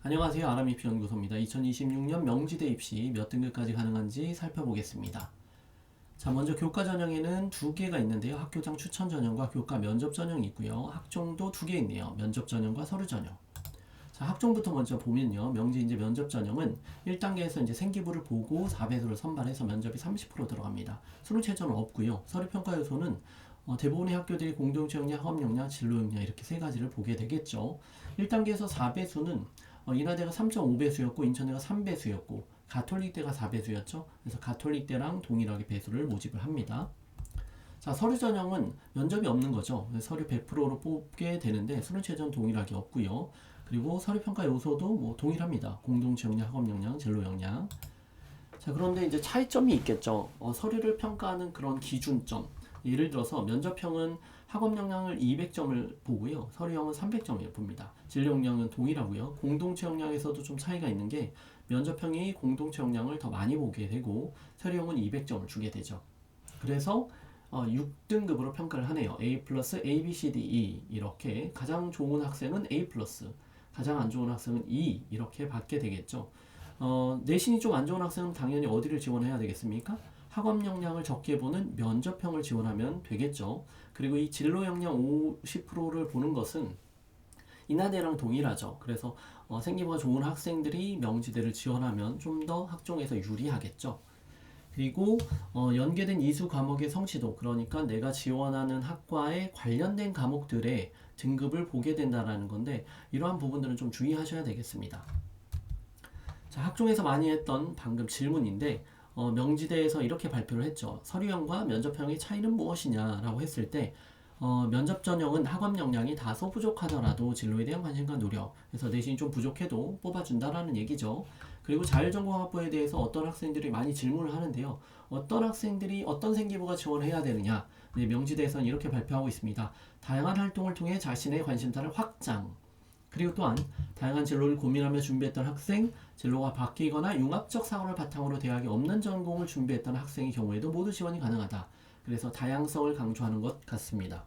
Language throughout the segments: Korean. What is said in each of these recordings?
안녕하세요. 아람입시연구소입니다. 2026년 명지대 입시 몇 등급까지 가능한지 살펴보겠습니다. 자, 먼저 교과 전형에는 두 개가 있는데요. 학교장 추천 전형과 교과 면접 전형이 있고요. 학종도 두 개 있네요. 면접 전형과 서류 전형. 자, 학종부터 먼저 보면요. 명지 이제 면접 전형은 1단계에서 이제 생기부를 보고 4배수를 선발해서 면접이 30% 들어갑니다. 수능 최저는 없고요. 서류 평가 요소는 대부분의 학교들이 공동체 역량, 학업 역량, 진로 역량 이렇게 세 가지를 보게 되겠죠. 1단계에서 4배수는 인하대가 3.5배수였고 인천대가 3배수였고 가톨릭대가 4배수였죠. 그래서 가톨릭대랑 동일하게 배수를 모집을 합니다. 자, 서류 전형은 면접이 없는 거죠. 서류 100%로 뽑게 되는데 수능 최저는 동일하게 없고요. 그리고 서류 평가 요소도 뭐 동일합니다. 공동체 역량, 학업 역량, 진로 역량. 자, 그런데 이제 차이점이 있겠죠. 서류를 평가하는 그런 기준점. 예를 들어서 면접형은 학업 역량을 200점을 보고요. 서류형은 300점을 봅니다. 진로 역량은 동일하고요. 공동체 역량에서도 좀 차이가 있는 게 면접형이 공동체 역량을 더 많이 보게 되고 서류형은 200점을 주게 되죠. 그래서 6등급으로 평가를 하네요. A 플러스 A, B, C, D, E 이렇게 가장 좋은 학생은 A 플러스, 가장 안 좋은 학생은 E 이렇게 받게 되겠죠. 내신이 좀 안 좋은 학생은 당연히 어디를 지원해야 되겠습니까? 학업 역량을 적게 보는 면접형을 지원하면 되겠죠. 그리고 이 진로 역량 50%를 보는 것은 인하대랑 동일하죠. 그래서 생기부가 좋은 학생들이 명지대를 지원하면 좀 더 학종에서 유리하겠죠. 그리고 연계된 이수 과목의 성취도, 그러니까 내가 지원하는 학과에 관련된 과목들의 등급을 보게 된다는 건데 이러한 부분들은 좀 주의하셔야 되겠습니다. 자, 학종에서 많이 했던 방금 질문인데 명지대에서 이렇게 발표를 했죠. 서류형과 면접형의 차이는 무엇이냐라고 했을 때 면접 전형은 학업 역량이 다소 부족하더라도 진로에 대한 관심과 노력, 그래서 내신이 좀 부족해도 뽑아준다라는 얘기죠. 그리고 자율전공학부에 대해서 어떤 학생들이 많이 질문을 하는데요. 어떤 학생들이 어떤 생기부가 지원해야 되느냐. 네, 명지대에서는 이렇게 발표하고 있습니다. 다양한 활동을 통해 자신의 관심사를 확장. 그리고 또한 다양한 진로를 고민하며 준비했던 학생, 진로가 바뀌거나 융합적 사고를 바탕으로 대학에 없는 전공을 준비했던 학생의 경우에도 모두 지원이 가능하다. 그래서 다양성을 강조하는 것 같습니다.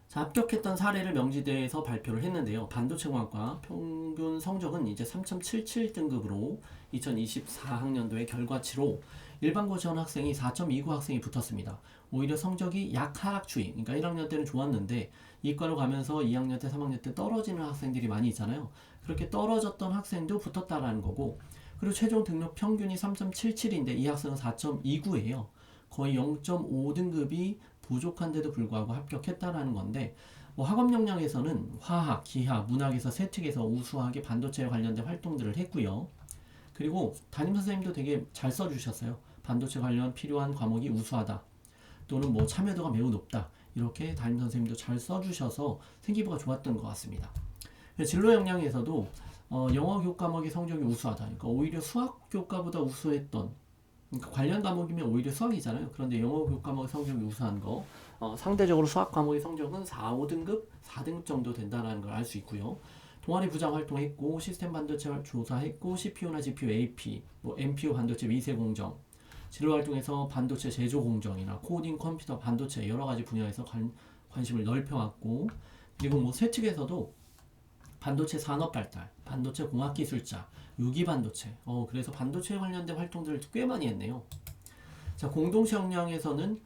자, 합격했던 사례를 명지대에서 발표를 했는데요. 반도체공학과 평균 성적은 이제 3.77등급으로 2024학년도의 결과치로 일반고 지원 학생이 4.29 학생이 붙었습니다. 오히려 성적이 약하락추이, 그러니까 1학년 때는 좋았는데 이과로 가면서 2학년 때, 3학년 때 떨어지는 학생들이 많이 있잖아요. 그렇게 떨어졌던 학생도 붙었다라는 거고, 그리고 최종 등록 평균이 3.77인데 이 학생은 4.29예요. 거의 0.5등급이 부족한데도 불구하고 합격했다라는 건데, 학업 역량에서는 화학, 기하, 문학에서 세 특에서 우수하게 반도체에 관련된 활동들을 했고요. 그리고 담임 선생님도 되게 잘 써주셨어요. 반도체 관련 필요한 과목이 우수하다, 또는 뭐 참여도가 매우 높다, 이렇게 담임 선생님도 잘 써주셔서 생기부가 좋았던 것 같습니다. 진로 역량에서도 영어 교과목의 성적이 우수하다, 그러니까 오히려 수학 교과보다 우수했던, 그러니까 관련 과목이면 오히려 수학이잖아요. 그런데 영어 교과목의 성적이 우수한 거, 상대적으로 수학 과목의 성적은 4, 5등급, 4등급 정도 된다는 걸 알 수 있고요. 동아리 부장 활동했고, 시스템 반도체 조사했고, CPU나 GPU, AP, 뭐 MPU 반도체 미세 공정, 진로 활동에서 반도체 제조 공정이나 코딩, 컴퓨터, 반도체 여러 가지 분야에서 관심을 넓혀왔고, 그리고 뭐 세측에서도 반도체 산업 발달, 반도체 공학 기술자, 유기 반도체, 그래서 반도체에 관련된 활동들을 꽤 많이 했네요. 자, 공동체 역량에서는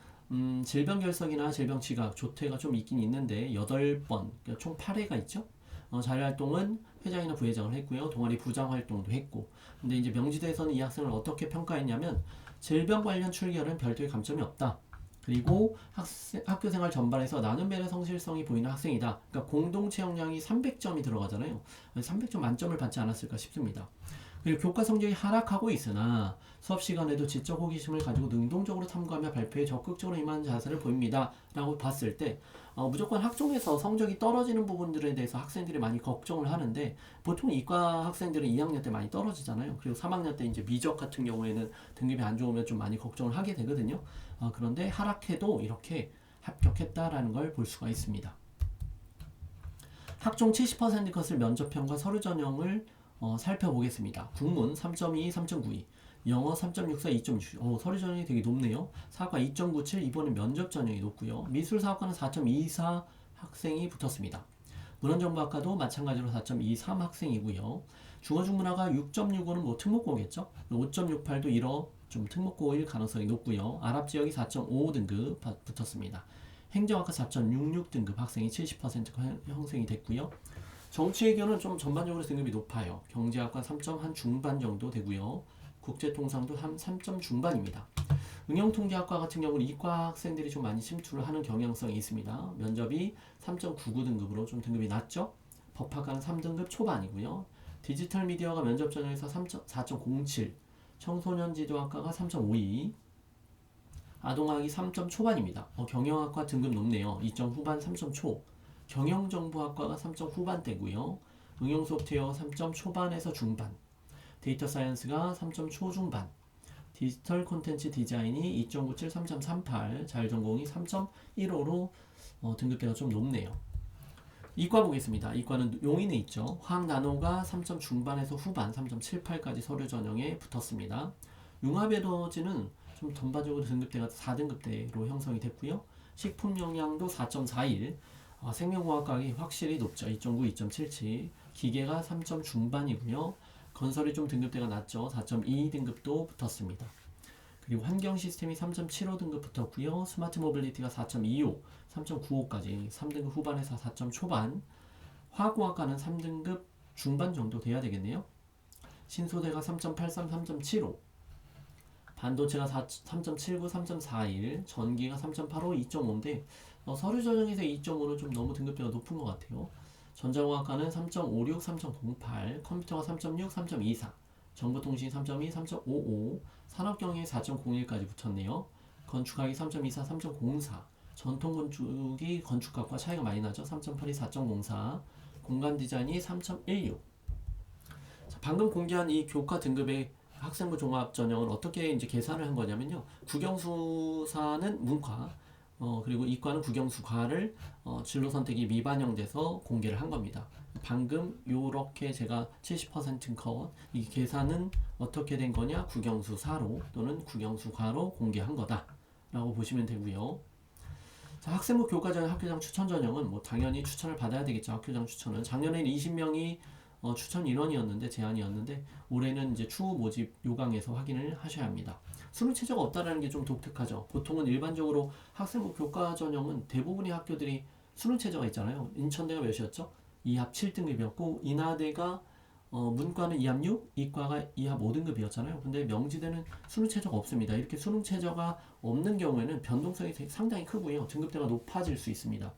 질병 결석이나 질병 지각, 조퇴가 좀 있긴 있는데 8번, 그러니까 총 8회가 있죠. 자율활동은 회장이나 부회장을 했고요. 동아리 부장 활동도 했고. 근데 이제 명지대에서는 이 학생을 어떻게 평가했냐면 질병 관련 출결은 별도의 감점이 없다. 그리고 학교생활 전반에서 나눔배려 성실성이 보이는 학생이다. 그러니까 공동체 역량이 300점이 들어가잖아요. 300점 만점을 받지 않았을까 싶습니다. 그리고 교과 성적이 하락하고 있으나 수업 시간에도 지적 호기심을 가지고 능동적으로 탐구하며 발표에 적극적으로 임하는 자세를 보입니다. 라고 봤을 때 무조건 학종에서 성적이 떨어지는 부분들에 대해서 학생들이 많이 걱정을 하는데, 보통 이과 학생들은 2학년 때 많이 떨어지잖아요. 그리고 3학년 때 이제 미적 같은 경우에는 등급이 안 좋으면 좀 많이 걱정을 하게 되거든요. 그런데 하락해도 이렇게 합격했다라는 걸 볼 수가 있습니다. 학종 70% 것을 면접형과 서류 전형을 살펴보겠습니다. 국문 3.22, 3.92, 영어 3.64, 2.6. 서류 전형이 되게 높네요. 사과 2.97, 이번에 면접 전형이 높고요. 미술 사학과는 4.24 학생이 붙었습니다. 문헌정보학과도 마찬가지로 4.23 학생이고요. 중어중문화가 6.65는 뭐 특목고겠죠. 5.68도 이러 좀 특목고일 가능성이 높고요. 아랍지역이 4.55등급 붙었습니다. 행정학과 4.66등급 학생이 70% 형성이 됐고요. 정치외교는 좀 전반적으로 등급이 높아요. 경제학과 3점 한 중반 정도 되고요. 국제통상도 한 3점 중반입니다. 응용통계학과 같은 경우는 이과 학생들이 좀 많이 침투를 하는 경향성이 있습니다. 면접이 3.99등급으로 좀 등급이 낮죠. 법학과는 3등급 초반이고요. 디지털 미디어가 면접 전형에서 4.07, 청소년 지도학과가 3.52, 아동학이 3점 초반입니다. 경영학과 등급 높네요. 2점 후반 3점 초. 경영정보학과가 3점 후반대고요. 응용소프트웨어 3점 초반에서 중반. 데이터 사이언스가 3점 초중반. 디지털 콘텐츠 디자인이 2.97, 3.38, 자율전공이 3.15로 등급대가 좀 높네요. 이과 보겠습니다. 이과는 용인에 있죠. 화학 나노가 3점 중반에서 후반 3.78까지 서류 전형에 붙었습니다. 융합에너지는 좀 전반적으로 등급대가 4등급대로 형성이 됐고요. 식품 영양도 4.41, 생명공학과학이 확실히 높죠. 2.9, 2.77, 기계가 3점 중반이고요. 건설이 좀 등급대가 낮죠. 4.2등급도 붙었습니다. 그리고 환경 시스템이 3.75등급 붙었고요. 스마트 모빌리티가 4.25, 3.95까지 3등급 후반에서 4점 초반. 화학공학과는 3등급 중반 정도 돼야 되겠네요. 신소대가 3.83, 3.75. 반도체가 3.79, 3.41, 전기가 3.85, 2.5인데 서류 전형에서 2.5는 좀 너무 등급대가 높은 것 같아요. 전자공학과는 3.56, 3.08, 컴퓨터가 3.6, 3.24, 정보통신 3.2, 3.55, 산업경영이 4.01까지 붙었네요. 건축학이 3.24, 3.04, 전통건축이 건축학과 차이가 많이 나죠. 3.82, 4.04, 공간디자인이 3.16. 방금 공개한 이 교과 등급의 학생부 종합 전형은 어떻게 이제 계산을 한 거냐면요. 국영수사는 문과, 그리고 이과는 국영수과를 진로 선택이 미반영돼서 공개를 한 겁니다. 방금 요렇게 제가 70% 컷, 이 계산은 어떻게 된 거냐? 국영수사로 또는 국영수과로 공개한 거다라고 보시면 되고요. 자, 학생부 교과전형 학교장 추천 전형은 뭐 당연히 추천을 받아야 되겠죠. 학교장 추천은 작년에는 20명이 추천 인원이었는데 제한이었는데 올해는 이제 추후 모집 요강에서 확인을 하셔야 합니다. 수능 최저가 없다라는 게 좀 독특하죠. 보통은 일반적으로 학생부 교과 전형은 대부분의 학교들이 수능 최저가 있잖아요. 인천대가 몇이었죠? 2합 7등급이었고 인하대가 문과는 2합 6, 이과가 2합 5등급이었잖아요. 근데 명지대는 수능 최저가 없습니다. 이렇게 수능 최저가 없는 경우에는 변동성이 상당히 크고요. 등급대가 높아질 수 있습니다.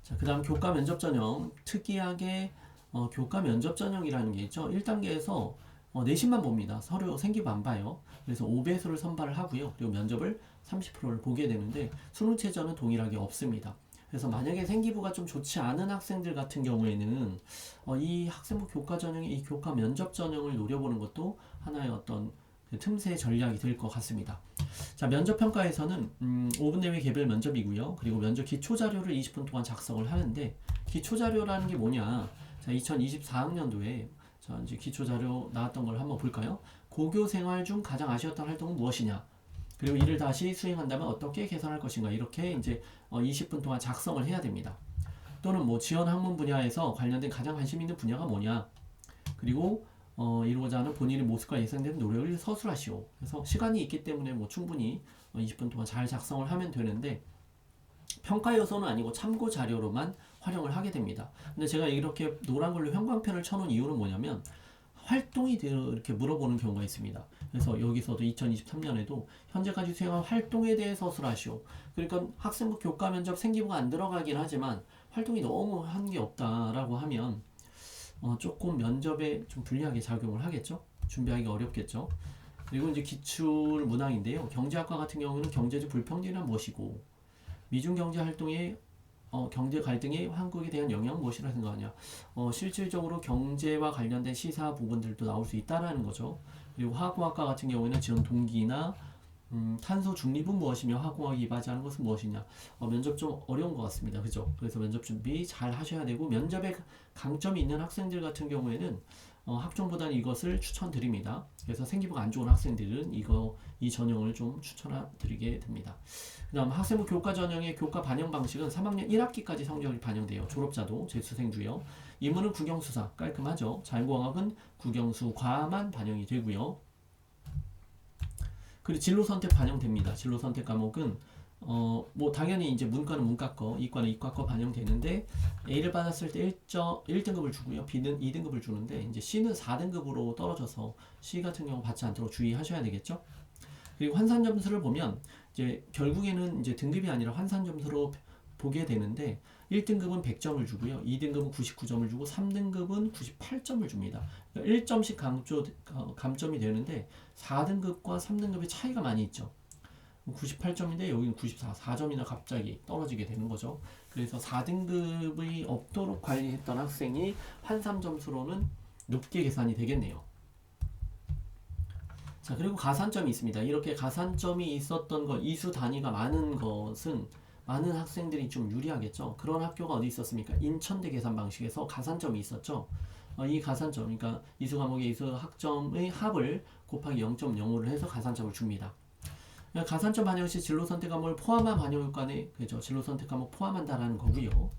자, 그 다음 교과 면접 전형. 특이하게 교과 면접 전형이라는 게 있죠. 1단계에서 내신만 봅니다. 서류 생기부 안 봐요. 그래서 5배수를 선발을 하고요. 그리고 면접을 30%를 보게 되는데 수능 최저는 동일하게 없습니다. 그래서 만약에 생기부가 좀 좋지 않은 학생들 같은 경우에는 이 학생부 교과 전형의 이 교과 면접 전형을 노려보는 것도 하나의 어떤 틈새 전략이 될 것 같습니다. 자, 면접 평가에서는 5분 내외 개별 면접이고요. 그리고 면접 기초 자료를 20분 동안 작성을 하는데 기초 자료라는 게 뭐냐? 자, 2024학년도에 자, 이제 기초 자료 나왔던 걸 한번 볼까요? 고교 생활 중 가장 아쉬웠던 활동은 무엇이냐? 그리고 이를 다시 수행한다면 어떻게 개선할 것인가? 이렇게 이제 20분 동안 작성을 해야 됩니다. 또는 뭐 지원 학문 분야에서 관련된 가장 관심 있는 분야가 뭐냐? 그리고 이루고자 하는 본인의 모습과 예상되는 노력을 서술하시오. 그래서 시간이 있기 때문에 뭐 충분히 20분 동안 잘 작성을 하면 되는데 평가 요소는 아니고 참고 자료로만 활용을 하게 됩니다. 근데 제가 이렇게 노란 걸로 형광펜을 쳐놓은 이유는 뭐냐면 활동이 이렇게 물어보는 경우가 있습니다. 그래서 여기서도 2023년에도 현재까지 수행한 활동에 대해 서술하시오. 그러니까 학생부 교과 면접 생기부가 안 들어가긴 하지만 활동이 너무 한 게 없다라고 하면 조금 면접에 좀 불리하게 작용을 하겠죠. 준비하기 어렵겠죠. 그리고 이제 기출 문항인데요. 경제학과 같은 경우는 경제적 불평등이란 무엇이고 미중 경제 활동의 경제 갈등이 한국에 대한 영향은 무엇이라 생각하냐. 실질적으로 경제와 관련된 시사 부분들도 나올 수 있다라는 거죠. 그리고 화학공학과 같은 경우에는 지원 동기나 탄소 중립은 무엇이며 화학공학이 이바지하는 것은 무엇이냐. 면접 좀 어려운 것 같습니다. 그죠? 그래서 면접 준비 잘 하셔야 되고 면접에 강점이 있는 학생들 같은 경우에는 학종보다는 이것을 추천드립니다. 그래서 생기부가 안 좋은 학생들은 이 전형을 좀 추천드리게 됩니다. 그 다음 학생부 교과 전형의 교과 반영 방식은 3학년 1학기까지 성적이 반영돼요. 졸업자도 재수생도요. 인문은 국영수사 깔끔하죠. 자연공학은 국영수과만 반영이 되고요. 그리고 진로 선택 반영됩니다. 진로 선택 과목은 뭐 당연히 이제 문과는 문과 거, 이과는 이과 거 반영되는데 A를 받았을 때 1등급을 주고요. B는 2등급을 주는데 이제 C는 4등급으로 떨어져서 C 같은 경우 받지 않도록 주의하셔야 되겠죠. 그리고 환산 점수를 보면 이제 결국에는 이제 등급이 아니라 환산 점수로 보게 되는데 1등급은 100점을 주고요. 2등급은 99점을 주고 3등급은 98점을 줍니다. 그러니까 1점씩 감점이 되는데 4등급과 3등급의 차이가 많이 있죠. 98점인데 여기는 4점이나 갑자기 떨어지게 되는 거죠. 그래서 4등급이 없도록 관리했던 학생이 환산 점수로는 높게 계산이 되겠네요. 자, 그리고 가산점이 있습니다. 이렇게 가산점이 있었던 것, 이수 단위가 많은 것은 많은 학생들이 좀 유리하겠죠. 그런 학교가 어디 있었습니까? 인천대 계산 방식에서 가산점이 있었죠. 이 가산점, 그러니까 이수 과목의 이수 학점의 합을 곱하기 0.05를 해서 가산점을 줍니다. 가산점 반영 시 진로 선택 과목을 포함한 반영 효과는 그죠? 진로 선택 과목 포함한다라는 거고요.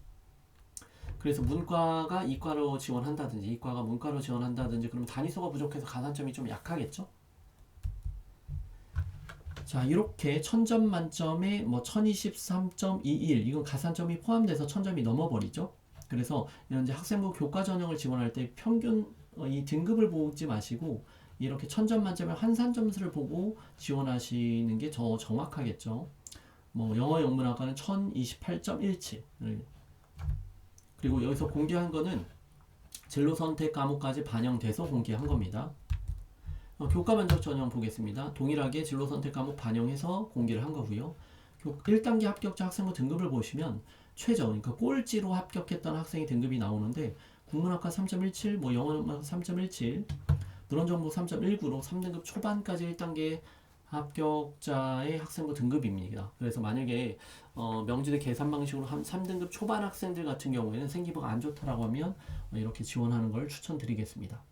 그래서 문과가 이과로 지원한다든지 이과가 문과로 지원한다든지 그러면 단위수가 부족해서 가산점이 좀 약하겠죠? 자, 이렇게 1000점 만점에 뭐 1023.21 이건 가산점이 포함돼서 1000점이 넘어버리죠. 그래서 이제 학생부 교과 전형을 지원할 때 평균 이 등급을 보지 마시고 이렇게 1000점 만점에 환산 점수를 보고 지원하시는 게 더 정확하겠죠. 뭐 영어 영문학과는 1028.17 그리고 여기서 공개한 거는 진로 선택 과목까지 반영돼서 공개한 겁니다. 교과 면접 전형 보겠습니다. 동일하게 진로 선택 과목 반영해서 공개를 한 거고요. 1단계 합격자 학생부 등급을 보시면 최저, 그러니까 꼴찌로 합격했던 학생의 등급이 나오는데 국문학과 3.17, 뭐 영어는 3.17, 문헌정보 3.19로 3등급 초반까지 1단계 합격자의 학생부 등급입니다. 그래서 만약에 명지대 계산 방식으로 한 3등급 초반 학생들 같은 경우에는 생기부가 안 좋다라고 하면 이렇게 지원하는 걸 추천드리겠습니다.